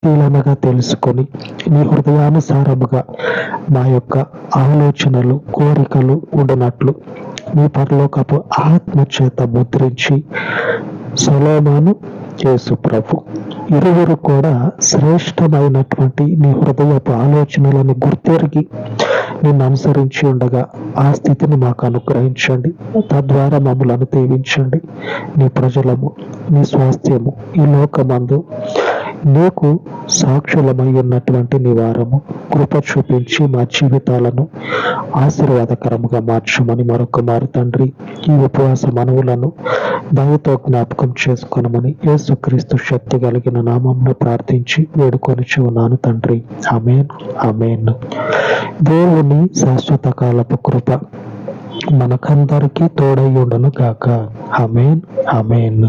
పరిశీలనగా తెలుసుకొని నీ హృదయానుసారముగా మా యొక్క ఆలోచనలు కోరికలు ఉండనట్లు నీ పరలోకపు ఆత్మ చేత ముద్రించి సొలొమోను యేసు ప్రభు ఇరువురు కూడా శ్రేష్టమైనటువంటి నీ హృదయపు ఆలోచనలను గుర్తెరిగి నిన్ను అనుసరించి ఉండగా ఆ స్థితిని మాకు అనుగ్రహించండి. తద్వారా మమ్మలను దీవించండి. నీ ప్రజలము, నీ స్వాస్థ్యము ఈ లోకమందు నీకు సాక్షులమై ఉన్నటువంటి నీ వారము కృప చూపించి మా జీవితాలను ఆశీర్వాదకరముగా మార్చమని మరొక మారు తండ్రి ఈ ఉపవాస మనవులను దయతో జ్ఞాపకం చేసుకొనమని యేసుక్రీస్తు శక్తి కలిగిన నామమున ప్రార్థించి వేడుకొనిచి ఉన్నాను తండ్రి. ఆమేన్, ఆమేన్. దేవుని శాశ్వత కాలపు కృప మనకందరికీ తోడై ఉండును గాక. ఆమేన్, ఆమేన్.